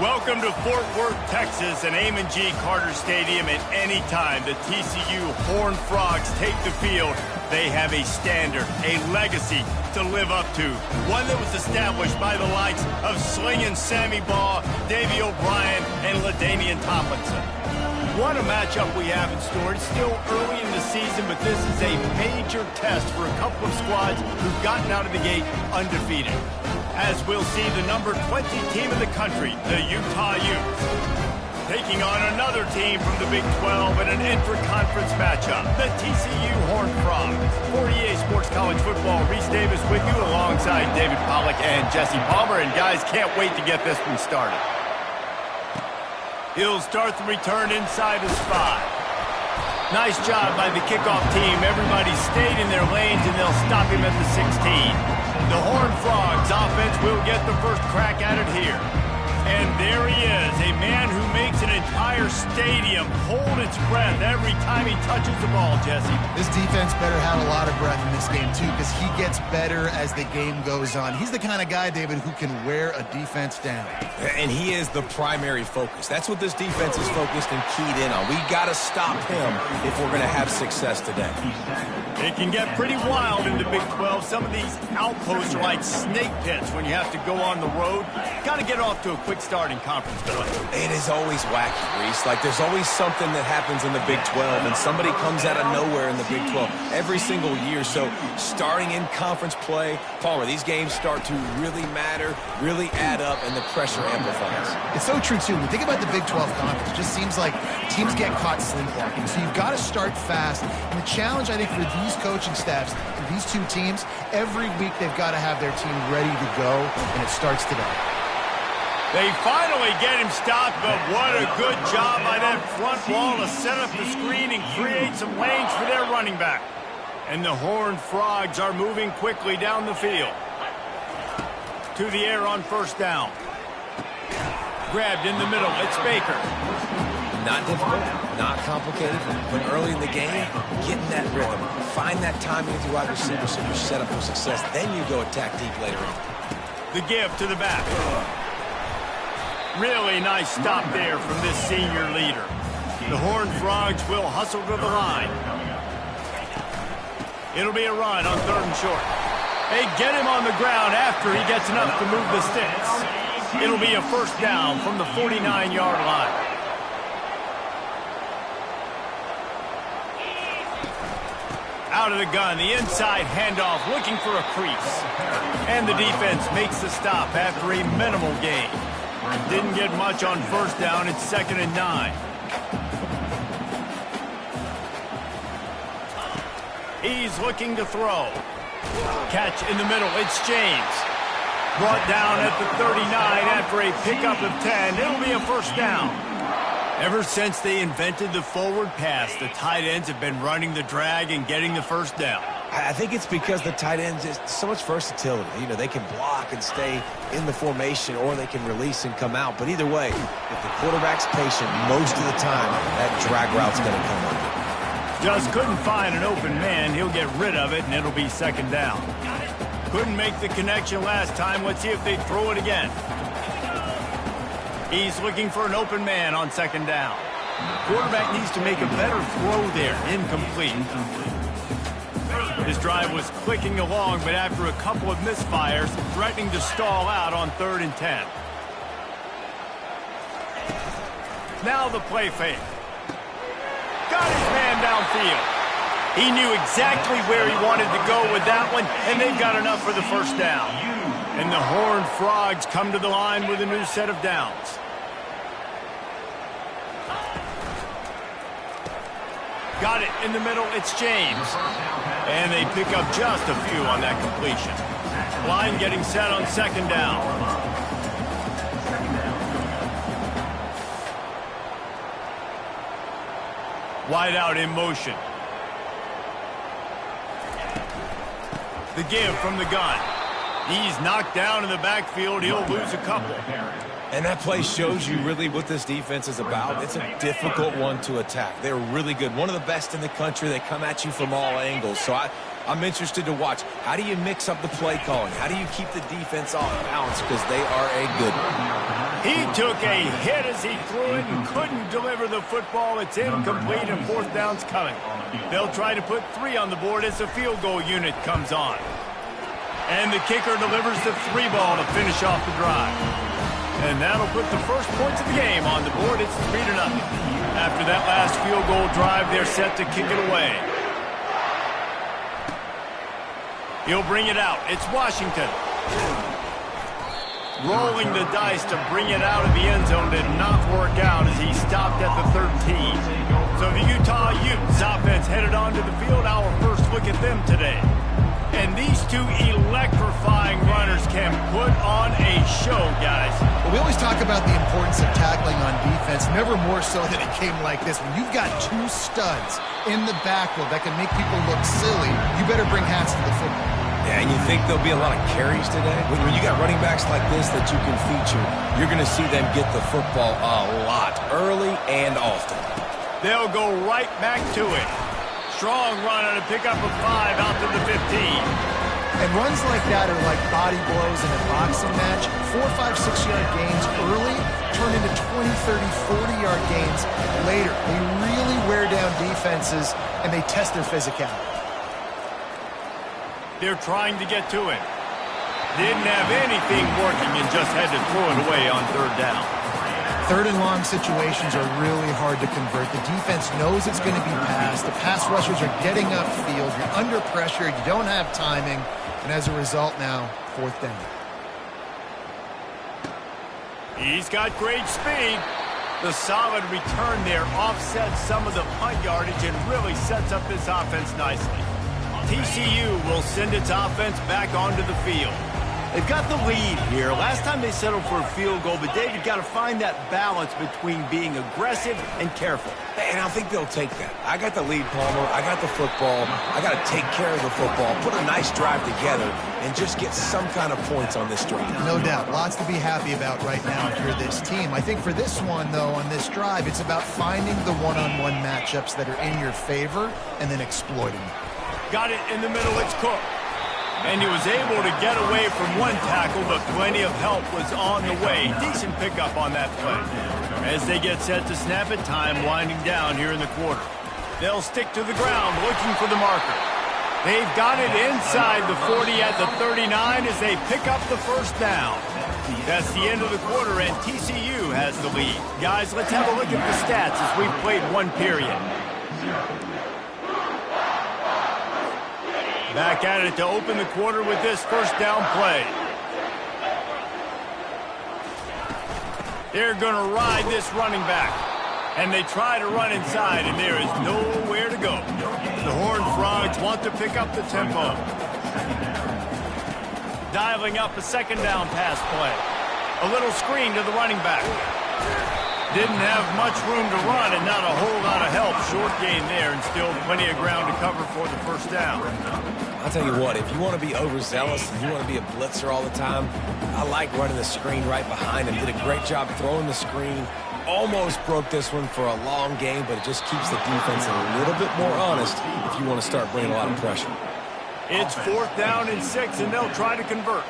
Welcome to Fort Worth, Texas, and Nlig Carter Stadium. At any time the TCU Horned Frogs take the field, they have a standard, a legacy to live up to. One that was established by the likes of Slingin' Sammy Baugh, Davey O'Brien, and LaDainian Tomlinson. What a matchup we have in store. It's still early in the season, but this is a major test for a couple of squads who've gotten out of the gate undefeated. As we'll see the number 20 team in the country, the Utah Utes, taking on another team from the Big 12 in an intra-conference matchup, the TCU Horned Frogs. For EA Sports College Football, Reese Davis with you alongside David Pollack and Jesse Palmer. And guys, can't wait to get this one started. He'll start the return inside his 5. Nice job by the kickoff team. Everybody stayed in their lanes, and they'll stop him at the 16. The Horned Frogs offense will get the first crack at it here. And there he is, a man who makes an entire stadium hold its breath every time he touches the ball, Jesse. This defense better have a lot of breath in this game, too, because he gets better as the game goes on. He's the kind of guy, David, who can wear a defense down. And he is the primary focus. That's what this defense is focused and keyed in on. We got to stop him if we're going to have success today. It can get pretty wild in the Big 12. Some of these outposts are like snake pits when you have to go on the road. Got to get off to a quick start in conference play. It is always wacky, Reese. Like, there's always something that happens in the Big 12, and somebody comes out of nowhere in the Big 12 every single year. So starting in conference play, Palmer, these games start to really matter, really add up, and the pressure amplifies. It's so true, too. When you think about the Big 12 conference, it just seems like teams get caught sleepwalking. So you've got to start fast. And the challenge, I think, for these coaching staffs, for these two teams, every week they've got to have their team ready to go, and it starts today. They finally get him stopped, but what a good job by that front wall to set up the screen and create some lanes for their running back. And the Horned Frogs are moving quickly down the field. To the air on first down. Grabbed in the middle. It's Baker. Not difficult, not complicated, but early in the game, getting that rhythm. Find that timing with your wide receiver so you're set up for success. Then you go attack deep later on. The give to the back. Really nice stop there from this senior leader. The Horned Frogs will hustle to the line. It'll be a run on 3rd and short. They get him on the ground after he gets enough to move the sticks. It'll be a first down from the 49-yard line. Out of the gun, the inside handoff, looking for a crease. And the defense makes the stop after a minimal gain. Didn't get much on first down. It's 2nd and 9. He's looking to throw. Catch in the middle. It's James. Brought down at the 39 after a pickup of 10. It'll be a first down. Ever since they invented the forward pass, the tight ends have been running the drag and getting the first down. I think it's because the tight ends is so much versatility. You know, they can block and stay in the formation, or they can release and come out. But either way, if the quarterback's patient, most of the time, that drag route's going to come up. Just couldn't find an open man. He'll get rid of it, and it'll be 2nd down. Couldn't make the connection last time. Let's see if they throw it again. He's looking for an open man on 2nd down. Quarterback needs to make a better throw there. Incomplete. His drive was clicking along, but after a couple of misfires, threatening to stall out on 3rd and 10. Now the play fake. Got his man downfield. He knew exactly where he wanted to go with that one, and they've got enough for the first down. And the Horned Frogs come to the line with a new set of downs. Got it in the middle. It's James. And they pick up just a few on that completion. Line getting set on 2nd down. Wide out in motion. The give from the gun. He's knocked down in the backfield. He'll lose a couple. And that play shows you really what this defense is about. It's a difficult one to attack. They're really good. One of the best in the country. They come at you from all angles. So I'm interested to watch. How do you mix up the play calling? How do you keep the defense off balance? Because they are a good one. He took a hit as he threw it and couldn't deliver the football. It's incomplete and fourth down's coming. They'll try to put 3 on the board as the field goal unit comes on. And the kicker delivers the 3 ball to finish off the drive. And that'll put the first points of the game on the board. It's 3-0. After that last field goal drive, they're set to kick it away. He'll bring it out. It's Washington. Rolling the dice to bring it out of the end zone did not work out as he stopped at the 13. So the Utah Utes offense headed onto the field. Our first look at them today. And these 2 electrifying runners can put on a show, guys. Well, we always talk about the importance of tackling on defense, never more so than it came like this. When you've got 2 studs in the backfield that can make people look silly, you better bring hats to the football. Yeah, and you think there'll be a lot of carries today? When you got running backs like this that you can feature, you're going to see them get the football a lot, early and often. They'll go right back to it. Strong run on a pickup of 5 out to the 15. And runs like that are like body blows in a boxing match. 4, 5, 6-yard gains early turn into 20, 30, 40-yard gains later. They really wear down defenses, and they test their physicality. They're trying to get to it. Didn't have anything working and just had to throw it away on 3rd down. 3rd and long situations are really hard to convert. The defense knows it's going to be passed. The pass rushers are getting upfield. You're under pressure. You don't have timing. And as a result now, 4th down. He's got great speed. The solid return there offsets some of the punt yardage and really sets up this offense nicely. TCU will send its offense back onto the field. They've got the lead here. Last time they settled for a field goal, but David got to find that balance between being aggressive and careful. And I think they'll take that. I got the lead, Palmer. I got the football. I got to take care of the football, put a nice drive together, and just get some kind of points on this drive. No doubt. Lots to be happy about right now if you're this team. I think for this one, though, on this drive, it's about finding the one-on-one matchups that are in your favor and then exploiting them. Got it in the middle. It's Cook. And he was able to get away from one tackle, but plenty of help was on the way. Decent pickup on that play. As they get set to snap it, time winding down here in the quarter. They'll stick to the ground looking for the marker. They've got it inside the 40 at the 39 as they pick up the first down. That's the end of the quarter, and TCU has the lead. Guys, let's have a look at the stats as we've played one period. Back at it to open the quarter with this first down play. They're going to ride this running back. And they try to run inside, and there is nowhere to go. The Horned Frogs want to pick up the tempo. Dialing up a second down pass play. A little screen to the running back. Didn't have much room to run and not a whole lot of help. Short gain there and still plenty of ground to cover for the first down. I'll tell you what, if you want to be overzealous and you want to be a blitzer all the time, I like running the screen right behind him. Did a great job throwing the screen. Almost broke this one for a long game, but it just keeps the defense a little bit more honest if you want to start bringing a lot of pressure. It's 4th down and 6, and they'll try to convert.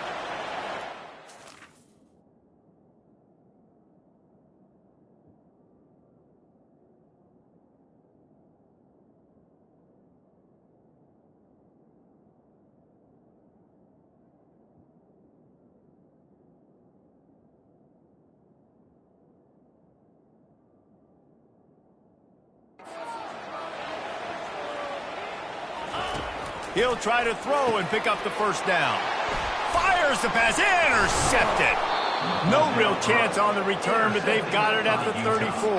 He'll try to throw and pick up the first down. Fires the pass, intercepted. No real chance on the return, but they've got it at the 34.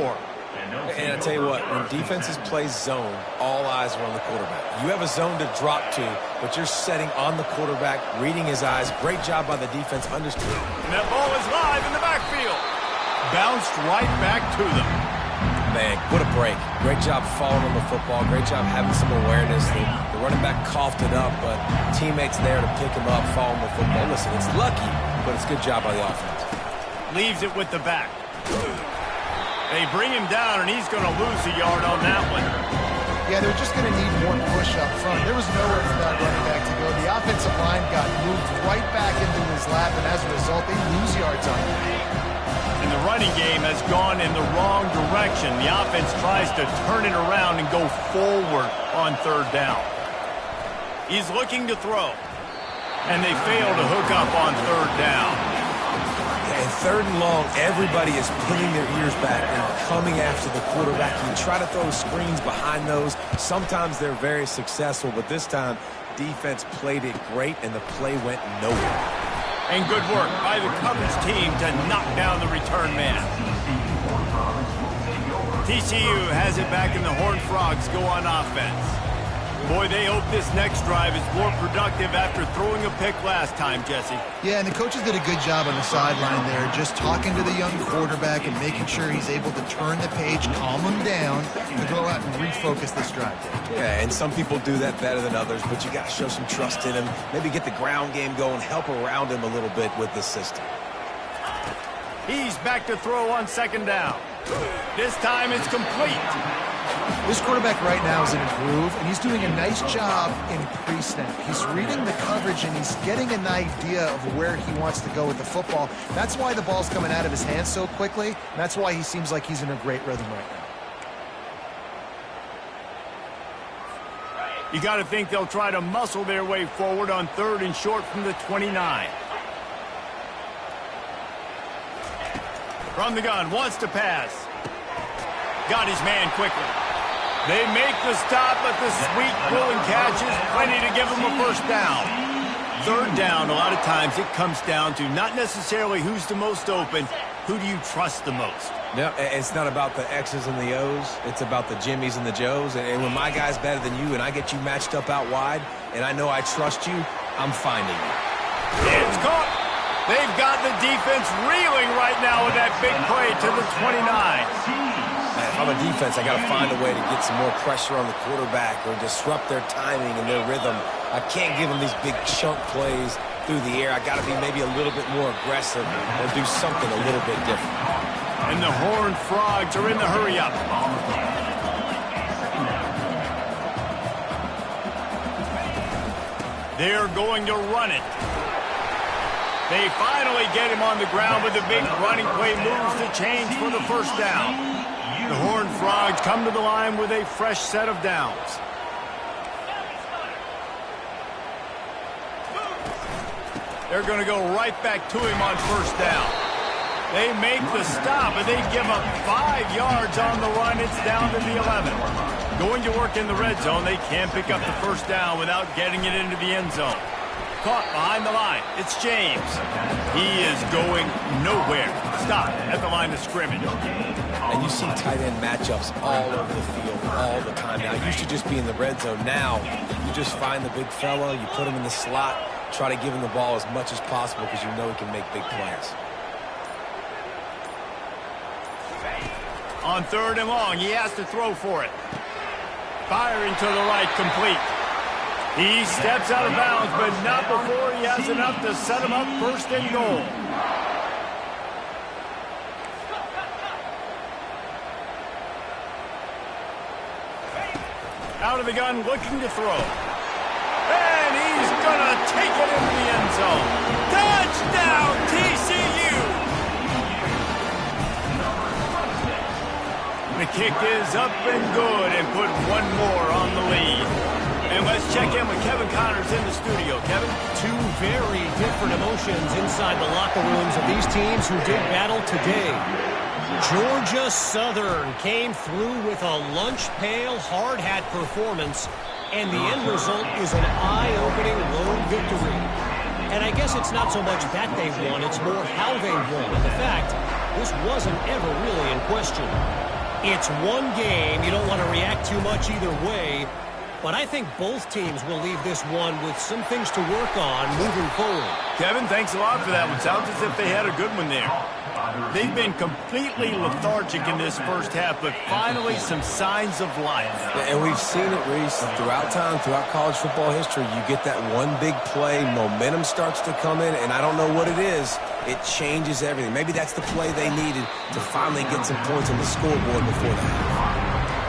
And I tell you what, when defenses play zone, all eyes are on the quarterback. You have a zone to drop to, but you're setting on the quarterback, reading his eyes. Great job by the defense, understood. And that ball is live in the backfield. Bounced right back to them. Man, what a break. Great job following on the football. Great job having some awareness. The running back coughed it up, but teammates there to pick him up, following the football. Listen, it's lucky, but it's a good job by the offense. Leaves it with the back. They bring him down, and he's going to lose a yard on that one. Yeah, they're just going to need more push up front. There was nowhere for that running back to go. The offensive line got moved right back into his lap, and as a result, they lose yards on him. And the running game has gone in the wrong direction. The offense tries to turn it around and go forward on third down. He's looking to throw. And they fail to hook up on third down. And third and long, everybody is pinning their ears back and coming after the quarterback. You try to throw screens behind those. Sometimes they're very successful, but this time, defense played it great, and the play went nowhere. And good work by the coverage team to knock down the return man. TCU has it back, and the Horned Frogs go on offense. Boy, they hope this next drive is more productive after throwing a pick last time, Jesse. Yeah, and the coaches did a good job on the sideline there, just talking to the young quarterback and making sure he's able to turn the page, calm him down, to go out and refocus this drive. Yeah, and some people do that better than others, but you got to show some trust in him. Maybe get the ground game going, help around him a little bit with this system. He's back to throw on second down. This time it's complete. This quarterback right now is in a groove, and he's doing a nice job in pre-snap. He's reading the coverage, and he's getting an idea of where he wants to go with the football. That's why the ball's coming out of his hands so quickly, and that's why he seems like he's in a great rhythm right now. You got to think they'll try to muscle their way forward on third and short from the 29. From the gun, wants to pass. Got his man quickly. They make the stop, but the sweet pulling catch is plenty to give them a first down. Third down, a lot of times it comes down to not necessarily who's the most open, who do you trust the most? No, it's not about the X's and the O's. It's about the Jimmies and the Joes. And when my guy's better than you and I get you matched up out wide, and I know I trust you, I'm finding you. It's caught. They've got the defense reeling right now with that big play to the 29. If I'm a defense, I got to find a way to get some more pressure on the quarterback or disrupt their timing and their rhythm. I can't give them these big chunk plays through the air. I got to be maybe a little bit more aggressive or do something a little bit different. And the Horned Frogs are in the hurry-up. They're going to run it. They finally get him on the ground with the big running play moves to change for the first down. The Horned Frogs come to the line with a fresh set of downs. They're going to go right back to him on first down. They make the stop, and they give up 5 yards on the run. It's down to the 11. Going to work in the red zone. They can't pick up the first down without getting it into the end zone. Caught behind the line. It's James. He is going nowhere. Stop at the line of scrimmage. And you see tight end matchups all over the field all the time. Now, it used to just be in the red zone. Now, you just find the big fella, you put him in the slot, try to give him the ball as much as possible because you know he can make big plays. On third and long, he has to throw for it. Firing to the right, complete. He steps out of bounds, but not before he has enough to set him up first and goal. Out of the gun, looking to throw. And he's going to take it into the end zone. Touchdown, TCU! The kick is up and good and put one more on the lead. And let's check in with Kevin Connors in the studio. Kevin? Two very different emotions inside the locker rooms of these teams who did battle today. Georgia Southern came through with a lunch pail hard hat performance, and the end result is an eye-opening road victory. And I guess it's not so much that they won, it's more how they won. And the fact, this wasn't ever really in question. It's one game. You don't want to react too much either way. But I think both teams will leave this one with some things to work on moving forward. Kevin, thanks a lot for that one. Sounds as if they had a good one there. They've been completely lethargic in this first half, but finally some signs of life. And we've seen it, Reese, throughout time, throughout college football history. You get that one big play, momentum starts to come in, and I don't know what it is. It changes everything. Maybe that's the play they needed to finally get some points on the scoreboard before the half.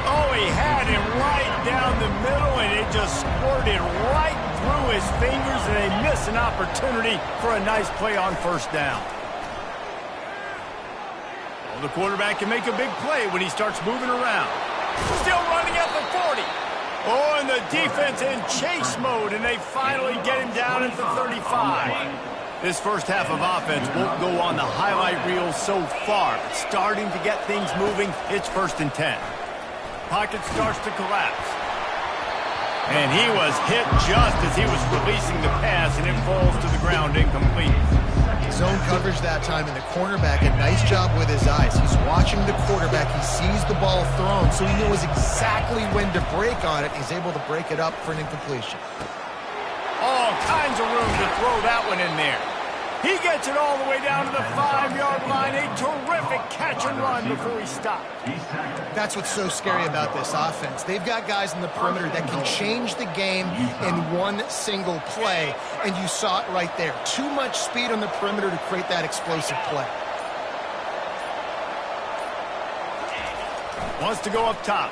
Oh, he had him right down the middle, and it just squirted right through his fingers, and they miss an opportunity for a nice play on first down. Well, the quarterback can make a big play when he starts moving around. Still running at the 40. Oh, and the defense in chase mode, and they finally get him down at the 35. This first half of offense won't go on the highlight reel so far, but starting to get things moving, it's 1st and 10. Pocket starts to collapse. And he was hit just as he was releasing the pass, and it falls to the ground incomplete. Zone coverage that time, and the cornerback, a nice job with his eyes. He's watching the quarterback. He sees the ball thrown, so he knows exactly when to break on it. He's able to break it up for an incompletion. All kinds of room to throw that one in there. He gets it all the way down to the 5-yard line. A terrific catch and run before he stopped. That's what's so scary about this offense. They've got guys in the perimeter that can change the game in one single play, and you saw it right there. Too much speed on the perimeter to create that explosive play. Wants to go up top.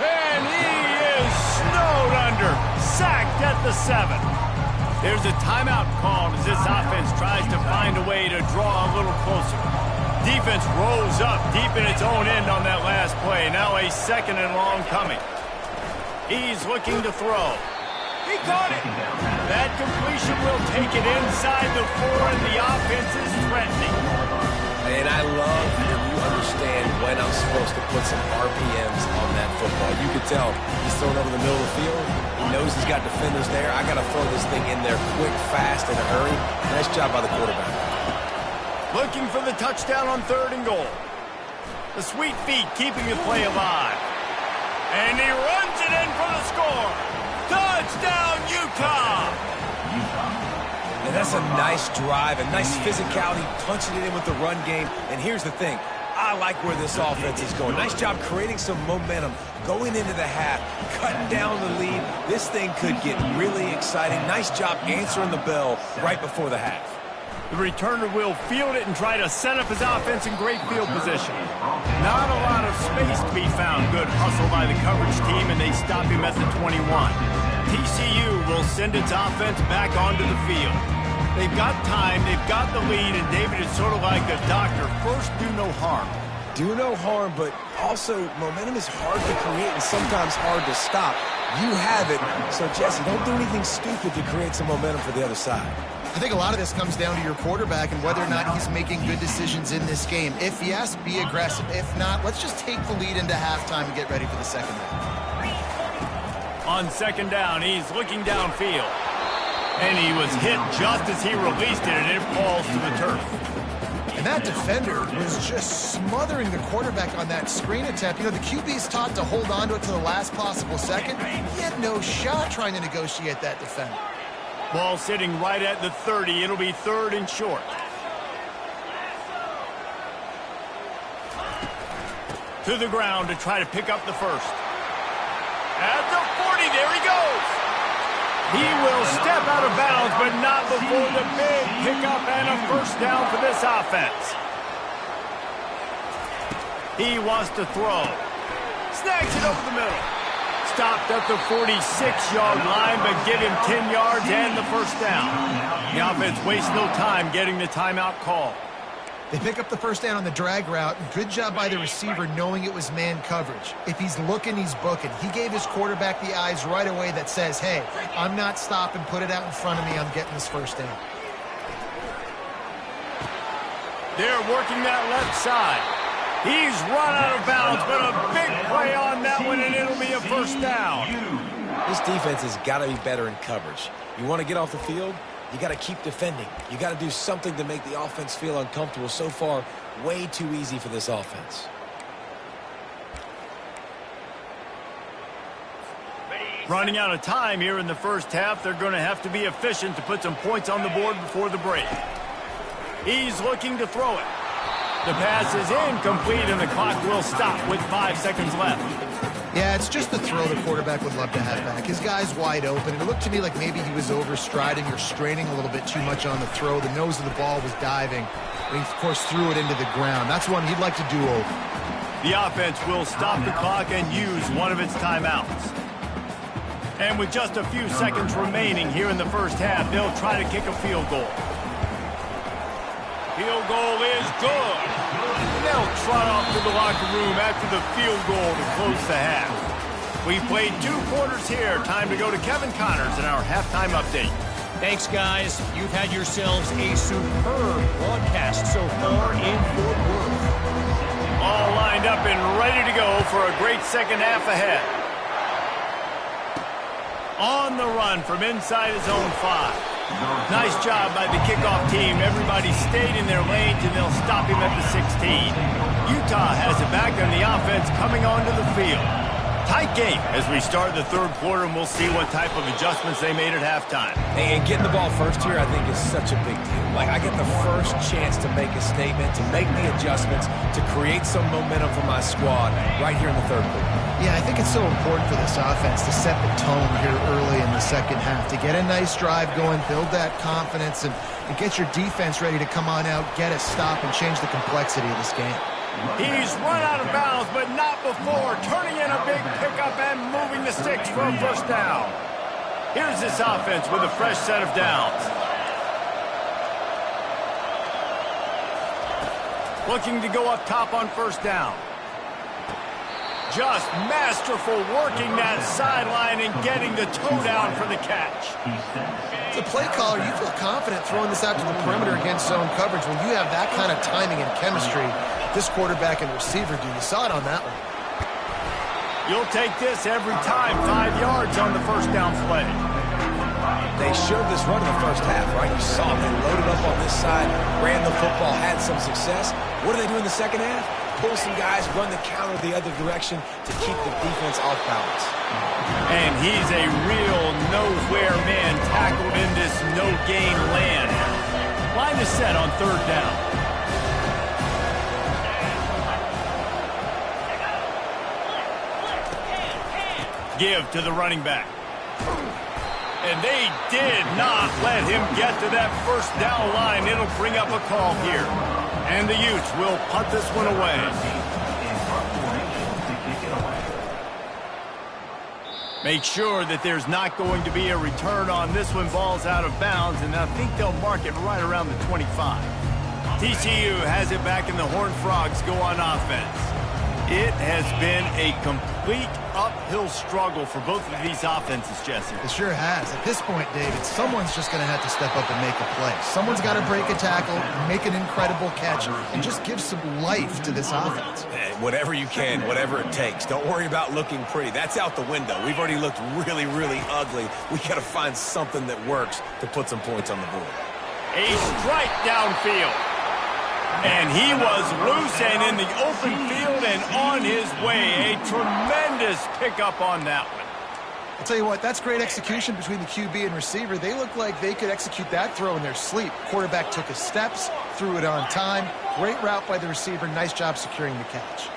And he is snowed under. Sacked at the 7. There's a timeout called as this offense tries to find a way to draw a little closer. Defense rolls up deep in its own end on that last play. Now a 2nd and long coming. He's looking to throw. He caught it. That completion will take it inside the 4, and the offense is threatening. And I love when you understand when I'm supposed to put some RPMs on that football. You can tell he's throwing over the middle of the field. He knows he's got defenders there. I got to throw this thing in there quick, fast, in a hurry. Nice job by the quarterback. Looking for the touchdown on 3rd and goal. The sweet feet keeping the play alive. And he runs it in for the score. Touchdown, Utah! And that's a nice drive, a nice physicality, punching it in with the run game. And here's the thing. I like where this offense is going. Nice job creating some momentum, going into the half, cutting down the lead. This thing could get really exciting. Nice job answering the bell right before the half. The returner will field it and try to set up his offense in great field position. Not a lot of space to be found. Good hustle by the coverage team, and they stop him at the 21. TCU will send its offense back onto the field. They've got time, they've got the lead, and David is sort of like a doctor. First, do no harm. Do no harm, but also momentum is hard to create and sometimes hard to stop. You have it, so Jesse, don't do anything stupid to create some momentum for the other side. I think a lot of this comes down to your quarterback and whether or not he's making good decisions in this game. If yes, be aggressive. If not, let's just take the lead into halftime and get ready for the second half. On 2nd down, he's looking downfield. And he was hit just as he released it, and it falls to the turf. And that defender was just smothering the quarterback on that screen attempt. You know, the QB's taught to hold on to it to the last possible second. He had no shot trying to negotiate that defender. Ball sitting right at the 30. It'll be 3rd and short. To the ground to try to pick up the first. At the 40, there he goes. He will step out of bounds, but not before the big pickup and a 1st down for this offense. He wants to throw. Snags it over the middle. Stopped at the 46-yard line, but give him 10 yards and the 1st down. The offense wastes no time getting the timeout call. They pick up the 1st down on the drag route. Good job by the receiver knowing it was man coverage. If he's looking, he's booking. He gave his quarterback the eyes right away that says, hey, I'm not stopping. Put it out in front of me. I'm getting this 1st down. They're working that left side. He's run out of bounds, but a big play on that one, and it'll be a 1st down. This defense has got to be better in coverage. You want to get off the field? You got to keep defending. You got to do something to make the offense feel uncomfortable. So far, way too easy for this offense. Running out of time here in the 1st half. They're going to have to be efficient to put some points on the board before the break. He's looking to throw it. The pass is incomplete, and the clock will stop with 5 seconds left. Yeah, it's just the throw the quarterback would love to have back. His guy's wide open. It looked to me like maybe he was overstriding or straining a little bit too much on the throw. The nose of the ball was diving. And he, of course, threw it into the ground. That's one he'd like to do over. The offense will stop the clock and use one of its timeouts. And with just a few seconds remaining here in the 1st half, they'll try to kick a field goal. Field goal is good. They'll trot off to the locker room after the field goal to close the half. We played 2 quarters here. Time to go to Kevin Connors in our halftime update. Thanks, guys. You've had yourselves a superb broadcast so far in Fort Worth. All lined up and ready to go for a great second half ahead. On the run from inside his own 5. Nice job by the kickoff team. Everybody stayed in their lanes, and they'll stop him at the 16. Utah has it back on the offense coming onto the field. Tight game as we start the third quarter, and we'll see what type of adjustments they made at halftime. And getting the ball first here, I think, is such a big deal. Like, I get the first chance to make a statement, to make the adjustments, to create some momentum for my squad right here in the third quarter. Yeah, I think it's so important for this offense to set the tone here early in the second half, to get a nice drive going, build that confidence, and get your defense ready to come on out, get a stop, and change the complexity of this game. He's run out of bounds, but not before turning in a big pickup and moving the sticks for a first down. Here's this offense with a fresh set of downs. Looking to go up top on first down. Just masterful working that sideline and getting the toe down for the catch. As a play caller, you feel confident throwing this out to the perimeter against zone coverage when you have that kind of timing and chemistry this quarterback and receiver do. You saw it on that one. You'll take this every time. 5 yards on the first down play. They showed this run in the first half, right? You saw them. They loaded up on this side, ran the football, had some success. What do they do in the second half? Pull some guys, run the counter the other direction to keep the defense off balance. And he's a real nowhere man tackled in this no-gain land. Line is set on third down. Give to the running back. And they did not let him get to that first down line. It'll bring up a call here. And the Utes will punt this one away. Make sure that there's not going to be a return on this one. Ball's out of bounds, and I think they'll mark it right around the 25. TCU has it back, and the Horned Frogs go on offense. It has been a complete uphill struggle for both of these offenses, Jesse. It sure has. At this point, David, someone's just going to have to step up and make a play. Someone's got to break a tackle, make an incredible catch, and just give some life to this offense. Whatever you can, whatever it takes. Don't worry about looking pretty. That's out the window. We've already looked really, really ugly. We got to find something that works to put some points on the board. A strike downfield. And he was loose and in the open field and on his way. A tremendous pickup on that one. I'll tell you what, that's great execution between the QB and receiver. They look like they could execute that throw in their sleep. Quarterback took his steps, threw it on time. Great route by the receiver. Nice job securing the catch.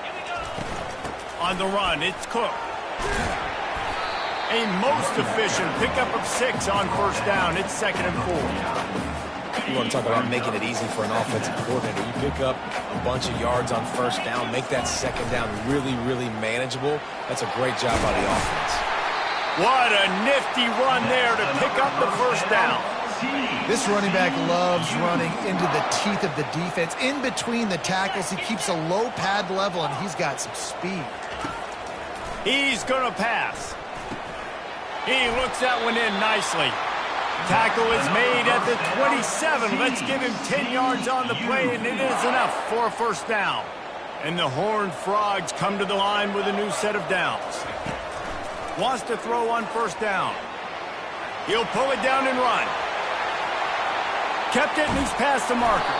On the run, it's Cook. A most efficient pickup of 6 on first down. It's 2nd and 4. You want to talk about making it easy for an offensive coordinator. You pick up a bunch of yards on first down, make that second down really, really manageable. That's a great job by the offense. What a nifty run there to pick up the first down. This running back loves running into the teeth of the defense. In between the tackles, he keeps a low pad level, and he's got some speed. He's going to pass. He looks that one in nicely. Tackle is made at the 27. Let's give him 10 yards on the play, and it is enough for a first down. And the Horned Frogs come to the line with a new set of downs. Wants to throw on first down. He'll pull it down and run. Kept it, and he's past the marker.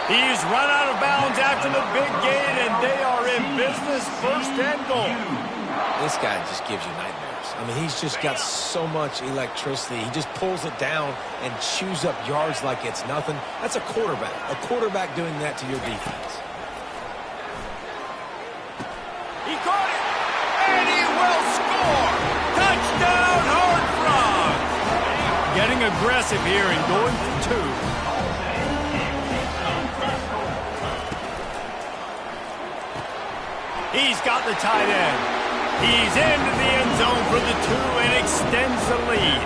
He's run out of bounds after the big gain, and they are in business, 1st and goal. This guy just gives you nightmares. I mean, he's just got so much electricity. He just pulls it down and chews up yards like it's nothing. That's a quarterback. A quarterback doing that to your defense. He caught it, and he will score. Touchdown, Horned Frogs. Getting aggressive here and going for 2. He's got the tight end. He's into the end zone for the 2 and extends the lead.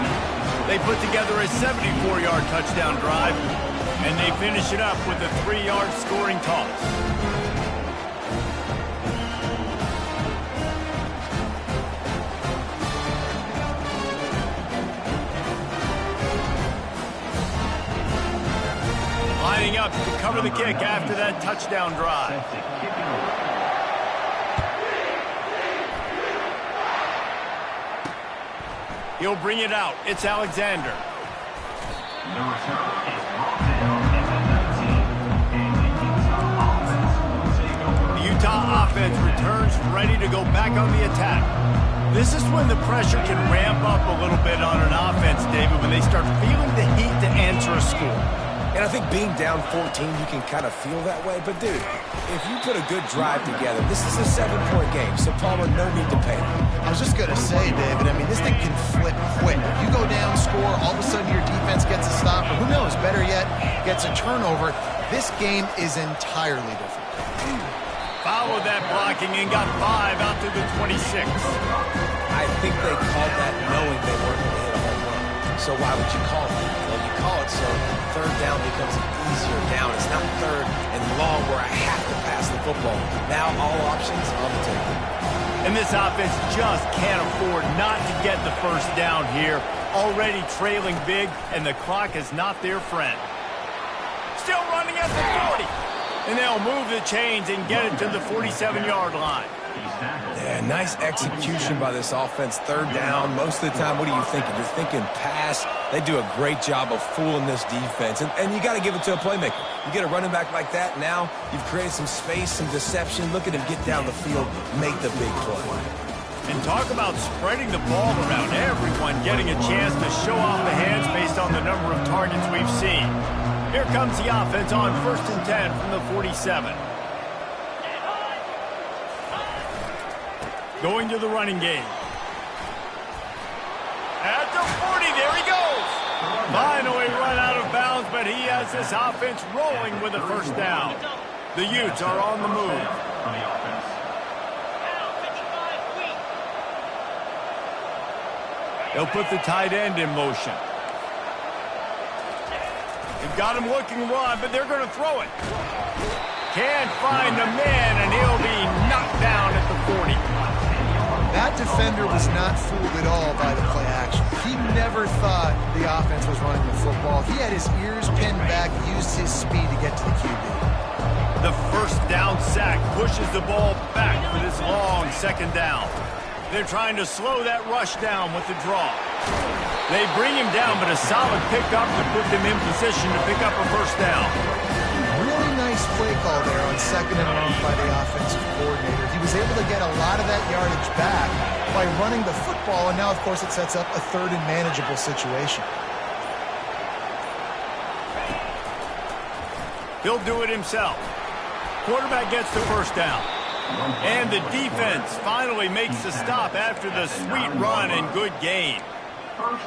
They put together a 74-yard touchdown drive, and they finish it up with a 3-yard scoring toss. recover the kick after that touchdown drive. He'll bring it out. It's Alexander. The Utah offense returns ready to go back on the attack. This is when the pressure can ramp up a little bit on an offense, David, when they start feeling the heat to answer a score. And I think being down 14, you can kind of feel that way. But, dude, if you put a good drive together, this is a 7-point game, so Palmer, no need to panic. I was just going to say, David, I mean, this thing can flip quick. You go down, score, all of a sudden your defense gets a stop, or who knows, better yet, gets a turnover. This game is entirely different. Followed that blocking and got 5 out to the 26. I think they called that knowing they weren't going to hit a home run. So why would you call it? Well, you call it so third down becomes an easier down. It's not third and long where I have to pass the football. Now all options on the table. And this offense just can't afford not to get the first down here. Already trailing big, and the clock is not their friend. Still running at the 40. And they'll move the chains and get it to the 47-yard line. Yeah, nice execution by this offense. Third down. Most of the time, what are you thinking? You're thinking pass. They do a great job of fooling this defense. And you got to give it to a playmaker. You get a running back like that, now you've created some space, some deception. Look at him get down the field, make the big play. And talk about spreading the ball around. Everyone getting a chance to show off the hands based on the number of targets we've seen. Here comes the offense on 1st and 10 from the 47. Going to the running game. At the 40, there he goes. Finally run out of bounds, but he has this offense rolling with a first down. The Utes are on the move. They'll put the tight end in motion. They've got him looking run, but they're going to throw it. Can't find the man, and he'll be knocked down at the 40. That defender was not fooled at all by the play action. He never thought the offense was running the football. He had his ears pinned back, used his speed to get to the QB. The first down sack pushes the ball back for this long second down. They're trying to slow that rush down with the draw. They bring him down, but a solid pickup to put them in position to pick up a first down. Really nice play call there on 2nd and long by the offensive coordinator. He was able to get a lot of that yardage back by running the football, and now, of course, it sets up a 3rd and manageable situation. He'll do it himself. Quarterback gets the first down. And the defense finally makes the stop after the sweet run and good gain.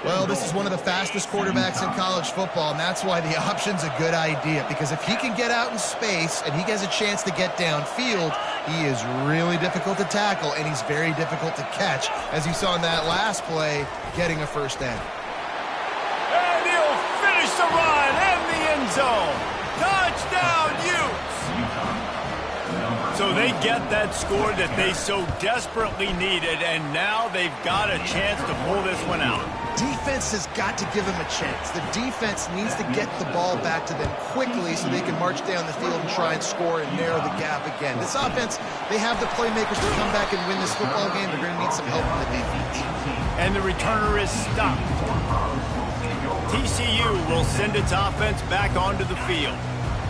Well, this is one of the fastest quarterbacks in college football, and that's why the option's a good idea, because if he can get out in space and he gets a chance to get downfield, he is really difficult to tackle, and he's very difficult to catch, as you saw in that last play, getting a first down. And he'll finish the run in the end zone. Touchdown, Utes! So they get that score that they so desperately needed, and now they've got a chance to pull this one out. Defense has got to give them a chance. The defense needs to get the ball back to them quickly so they can march down the field and try and score and narrow the gap again. This offense, they have the playmakers to come back and win this football game. They're going to need some help from the defense. And the returner is stopped. TCU will send its offense back onto the field.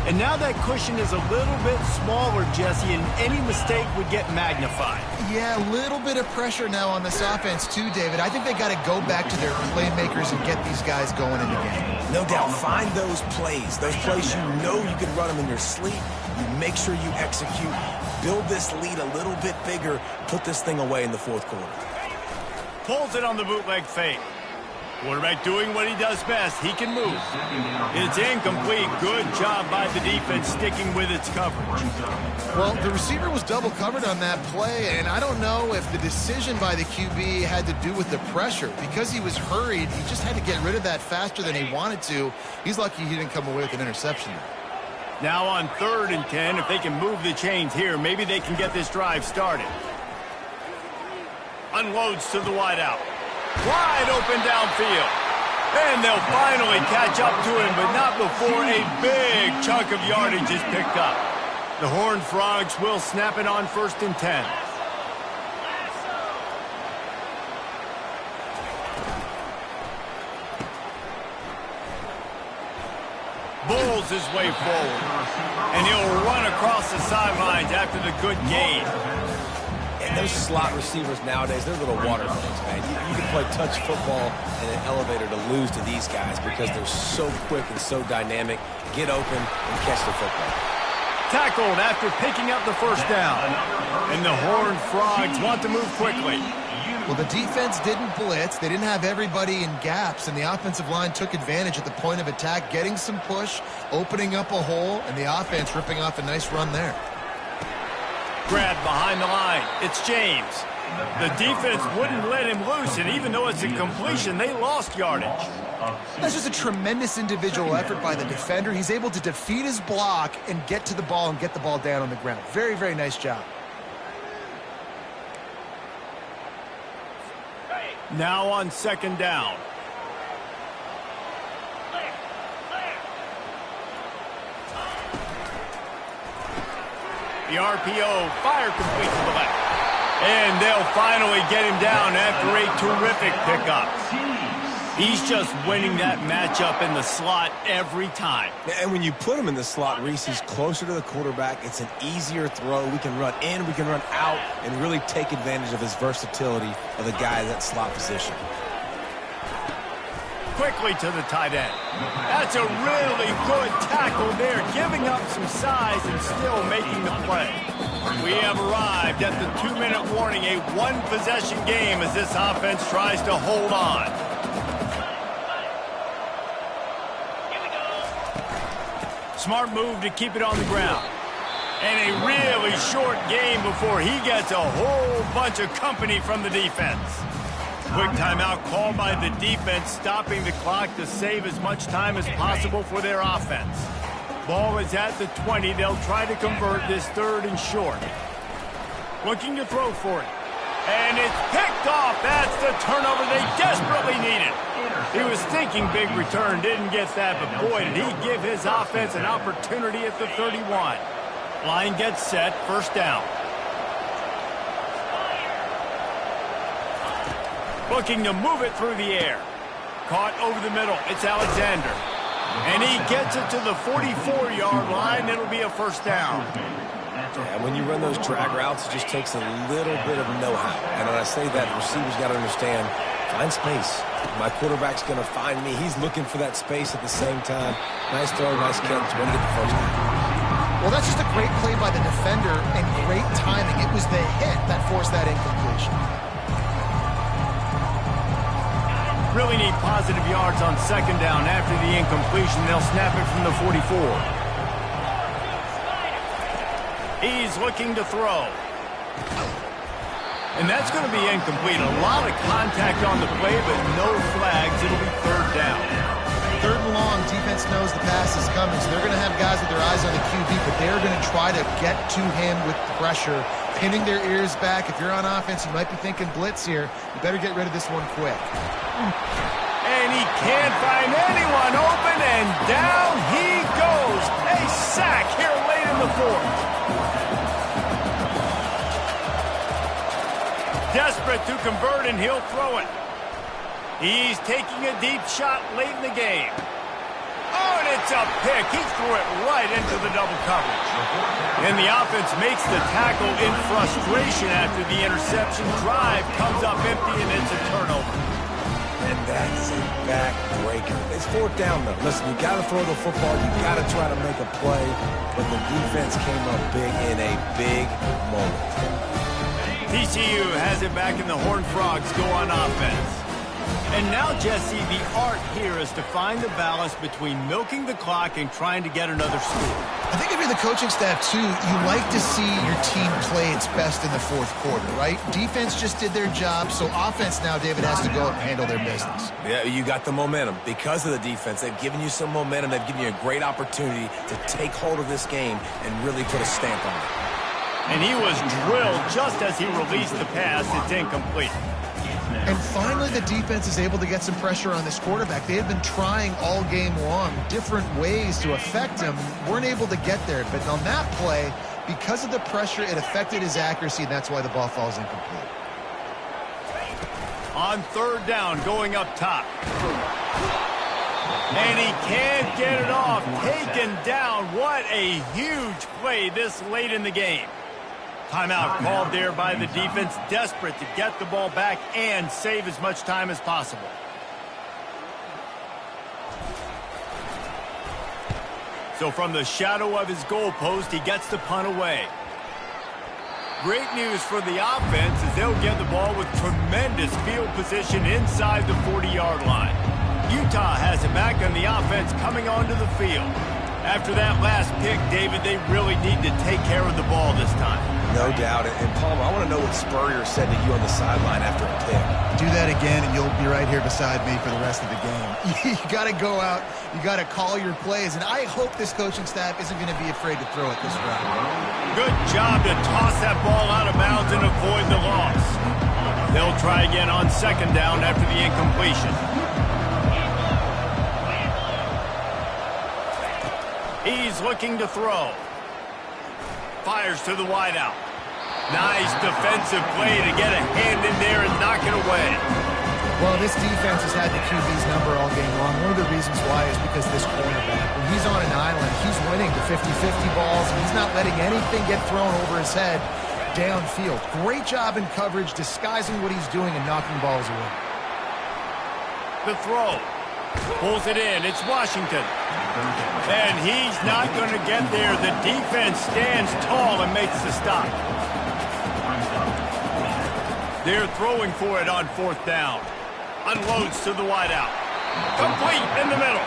And now that cushion is a little bit smaller, Jesse, and any mistake would get magnified. Yeah, a little bit of pressure now on this offense too, David. I think they got to go back to their playmakers and get these guys going in the game. No doubt. Find those plays you know you can run them in your sleep. You make sure you execute. Build this lead a little bit bigger. Put this thing away in the 4th quarter. Pulls it on the bootleg fake. Quarterback doing what he does best. He can move. It's incomplete. Good job by the defense sticking with its coverage. Well, the receiver was double covered on that play, and I don't know if the decision by the QB had to do with the pressure. Because he was hurried, he just had to get rid of that faster than he wanted to. He's lucky he didn't come away with an interception. Now on 3rd and 10, if they can move the chains here, maybe they can get this drive started. Unloads to the wideout. Wide open downfield. And they'll finally catch up to him, but not before a big chunk of yardage is picked up. The Horned Frogs will snap it on 1st and 10. Bulls his way forward. And he'll run across the sidelines after the good gain. And those slot receivers nowadays, they're little water things, man. You can play touch football in an elevator to lose to these guys because they're so quick and so dynamic. Get open and catch the football. Tackled after picking up the 1st down. And the Horned Frogs want to move quickly. Well, the defense didn't blitz. They didn't have everybody in gaps, and the offensive line took advantage at the point of attack, getting some push, opening up a hole, and the offense ripping off a nice run there. Grabbed behind the line. It's James. The defense wouldn't let him loose, and even though it's a completion, they lost yardage. That's just a tremendous individual effort by the defender. He's able to defeat his block and get to the ball and get the ball down on the ground. Very, very nice job. Now on 2nd down. The RPO, fire complete to the left. And they'll finally get him down after a terrific pickup. He's just winning that matchup in the slot every time. And when you put him in the slot, Reese, he's closer to the quarterback. It's an easier throw. We can run in, we can run out, and really take advantage of his versatility of the guy in that slot position. Quickly to the tight end. That's a really good tackle there, giving up some size and still making the play. We have arrived at the 2-minute warning, a one-possession game as this offense tries to hold on. Smart move to keep it on the ground. And a really short game before he gets a whole bunch of company from the defense. Quick timeout called by the defense, stopping the clock to save as much time as possible for their offense. Ball is at the 20. They'll try to convert this 3rd and short. Looking to throw for it. And it's picked off. That's the turnover they desperately needed. He was thinking big return, didn't get that, but boy, did he give his offense an opportunity at the 31. Line gets set, 1st down. Looking to move it through the air. Caught over the middle. It's Alexander. And he gets it to the 44-yard line. It'll be a 1st down. Yeah, when you run those drag routes, it just takes a little bit of know-how. And when I say that, the receivers got to understand, find space. My quarterback's going to find me. He's looking for that space at the same time. Nice throw, nice catch. Way to get the 1st down. Well, that's just a great play by the defender and great timing. It was the hit that forced that incompletion. Really need positive yards on 2nd down. After the incompletion, they'll snap it from the 44. He's looking to throw. And that's going to be incomplete. A lot of contact on the play, but no flags. It'll be 3rd down. 3rd and long, defense knows the pass is coming, so they're going to have guys with their eyes on the QB, but they're going to try to get to him with pressure, pinning their ears back. If you're on offense, you might be thinking blitz here. You better get rid of this one quick. And he can't find anyone open, and down he goes. A sack here late in the 4th. Desperate to convert, and he'll throw it. He's taking a deep shot late in the game. Oh, and it's a pick. He threw it right into the double coverage. And the offense makes the tackle in frustration after the interception. Drive comes up empty, and it's a turnover. And that's a backbreaker. It's 4th down, though. Listen, you got to throw the football. You got to try to make a play. But the defense came up big in a big moment. TCU has it back, and the Horned Frogs go on offense. And now, Jesse, the art here is to find the balance between milking the clock and trying to get another score. I think if you're the coaching staff, too, you like to see your team play its best in the 4th quarter, right? Defense just did their job, so offense now, David, has to go up and handle their business. Yeah, you got the momentum. Because of the defense, they've given you some momentum. They've given you a great opportunity to take hold of this game and really put a stamp on it. And he was drilled just as he released the pass. It's incomplete. And finally, the defense is able to get some pressure on this quarterback. They had been trying all game long different ways to affect him. Weren't able to get there. But on that play, because of the pressure, it affected his accuracy, and that's why the ball falls incomplete. On third down, going up top. And he can't get it off. Taken down. What a huge play this late in the game. Timeout called there by the defense, desperate to get the ball back and save as much time as possible. So from the shadow of his goalpost, he gets the punt away. Great news for the offense as they'll get the ball with tremendous field position inside the 40-yard line. Utah has it back on the offense coming onto the field. After that last pick, David, they really need to take care of the ball this time. No doubt. And Palmer, I want to know what Spurrier said to you on the sideline after a pick. Do that again, and you'll be right here beside me for the rest of the game. You got to go out. You got to call your plays, and I hope this coaching staff isn't going to be afraid to throw it this route. Good job to toss that ball out of bounds and avoid the loss. They'll try again on second down after the incompletion. He's looking to throw. Fires to the wideout. Nice defensive play to get a hand in there and knock it away. Well, this defense has had the QB's number all game long. One of the reasons why is because this cornerback, when he's on an island, he's winning the 50-50 balls, and he's not letting anything get thrown over his head downfield. Great job in coverage, disguising what he's doing and knocking balls away. The throw. Pulls it in. It's Washington. And he's not going to get there. The defense stands tall and makes the stop. They're throwing for it on fourth down. Unloads to the wideout. Complete in the middle.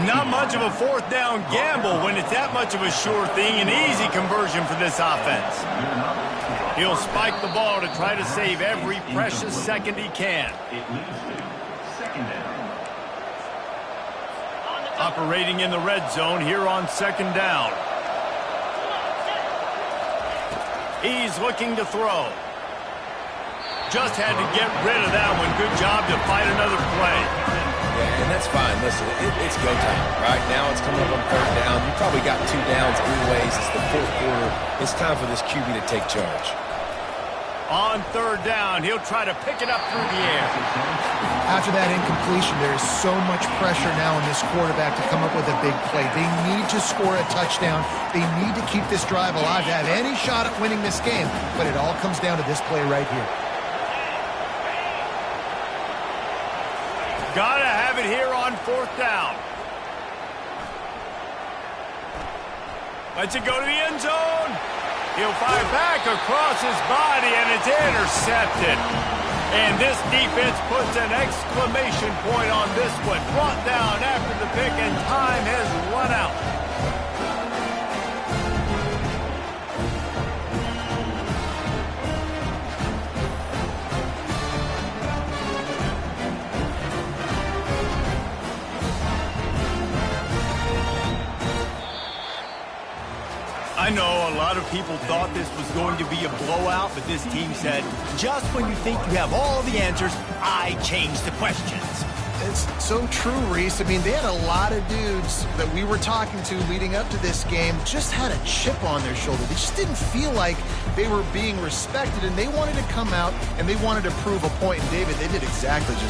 Not much of a fourth down gamble when it's that much of a sure thing. An easy conversion for this offense. He'll spike the ball to try to save every precious second he can. Operating in the red zone here on second down. He's looking to throw. Just had to get rid of that one. Good job to fight another play. Yeah, and that's fine. Listen, it's go time. Right now it's coming up on third down. You probably got 2 downs anyways. It's the fourth quarter. It's time for this QB to take charge. On third down, he'll try to pick it up through the air. After that incompletion, there is so much pressure now on this quarterback to come up with a big play. They need to score a touchdown. They need to keep this drive alive to have any shot at winning this game. But it all comes down to this play right here. Gotta have it here on fourth down. Lets it go to the end zone. He'll fire back across his body, and it's intercepted. And this defense puts an exclamation point on this one. Brought down after the pick, and time has run out. I know a lot of people thought this was going to be a blowout, but this team said, just when you think you have all the answers, I change the questions. It's so true, Reese. I mean, they had a lot of dudes that we were talking to leading up to this game just had a chip on their shoulder. They just didn't feel like they were being respected, and they wanted to come out and they wanted to prove a point. And David, they did exactly just